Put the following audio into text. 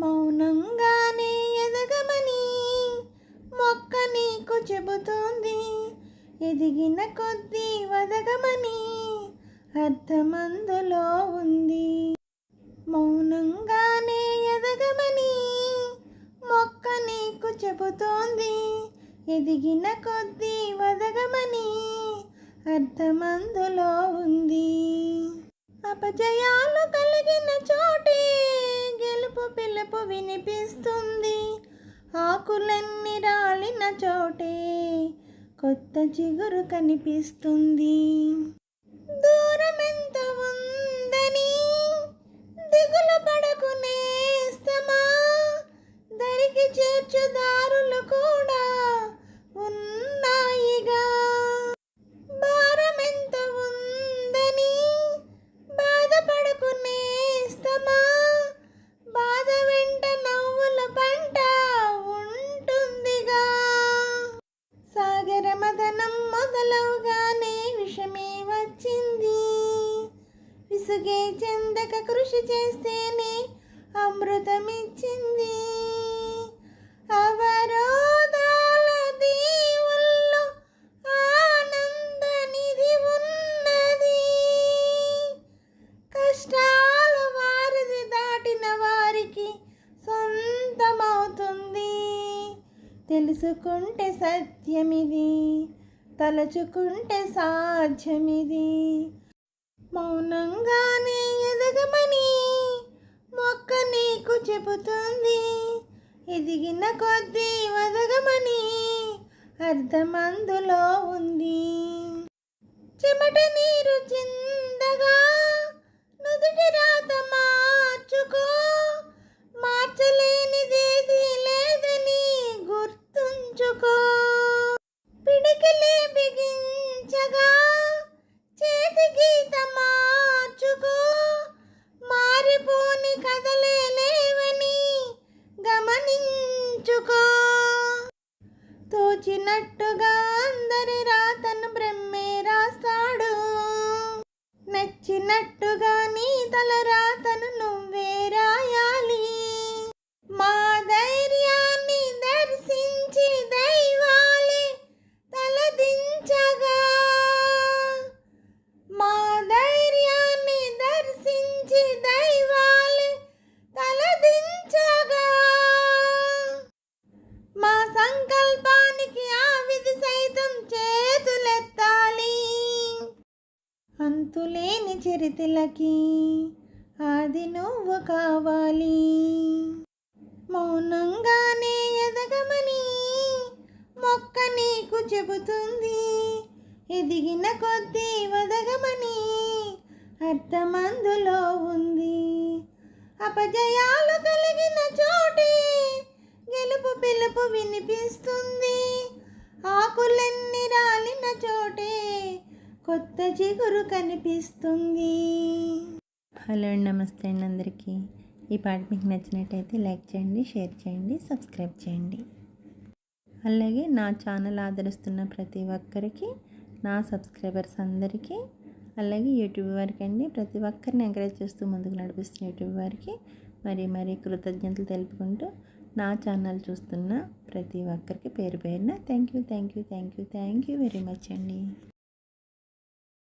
మౌనంగానే ఎదగమని మొక్క నీకు చెబుతోంది. ఎదిగిన కొద్దీ వదగమని అర్థమందులో ఉంది. మౌనంగానే ఎదగమని మొక్క నీకు చెబుతోంది. ఎదిగిన కొద్దీ వదగమని అర్థమందులో ఉంది. అపజయాలు కలిగిన చోటే గెలుపు పిలుపు వినిపిస్తుంది. ఆకులన్నీ రాలిన చోటే కొత్త చిగురు కనిపిస్తుంది. దూరమెంత ఉందని దిగులు పడకు నేస్తమా, దరికి చేర్చు దారులు కూడా ఉన్నాయిగా. భారమెంత ఉందని బాధపడకు నేస్తమా, బాధ వెంట నవ్వుల పంట ఉంటుందిగా. సాగర మదనం మొదలవుగానే విషమే వచ్చింది. విసుగే చెందక కృషి చేస్తేనే అమృతమిచ్చింది. అవరోధాల దీవుల్లో ఆనంద నిధి ఉన్నది. కష్టాల వారధి దాటిన వారికి సొంతమవుతుంది. తెలుసుకుంటే సత్యమిది, తలచుకుంటే సాధ్యమిది. మౌనంగానే ఎదగమని మొక్క నీకు చెబుతుంది. ఎదిగిన కొద్దీ వదగమని అర్థమందులో ఉంది. చెమట నీరు చిందగా నుదుటి రాత మార్చుకో, మార్చలేనిదేది లేదని గుర్తుంచుకో. పిడికిలే బిగించగా చేతి గీత మార్చుకో, మారిపోని కథలే లేవని గమనించుకో. తోచినట్టుగా అందరి రాతను బ్రహ్మే రాస్తాడు. నచ్చినట్టుగా నీ తల రాతను నువ్వే రాయాలి. మా ధైర్యాన్ని దర్శించి దైవాలే తలదించగా, మా ధైర్యాన్ని దర్శించి దైవాలే తలదించగా, మా సంకల్పానికి ఆ విధి సైతం చేతులెత్తాలి. అంతులేని చరితలకి ఆది నువ్వు కావాలి. మౌనంగానే ఎదగమని మొక్క నీకు చెబుతుంది. ఎదిగిన కొద్దీ వదగమని అర్థమందులో ఉంది. అపజయాలు కలిగిన చోటే గెలుపు పిలుపు వినిపిస్తుంది. ఆకులన్నీ రాలిన చోటే కొత్త చిగురు కనిపిస్తుంది. హలో అండి, నమస్తే అండి అందరికీ. ఈ పాట మీకు నచ్చినట్టయితే లైక్ చేయండి, షేర్ చేయండి, సబ్స్క్రైబ్ చేయండి. అలాగే నా ఛానల్ ఆదరిస్తున్న ప్రతి ఒక్కరికి, నా సబ్స్క్రైబర్స్ అందరికీ, అలాగే యూట్యూబ్ వారికి అండి, ప్రతి ఒక్కరిని ఎంకరేజ్ చేస్తూ ముందుకు నడిపిస్తున్న యూట్యూబ్ వారికి మరీ కృతజ్ఞతలు తెలుపుకుంటూ, నా ఛానల్ చూస్తున్న ప్రతి ఒక్కరికి పేరు పేరున థ్యాంక్ యూ వెరీ మచ్ అండి.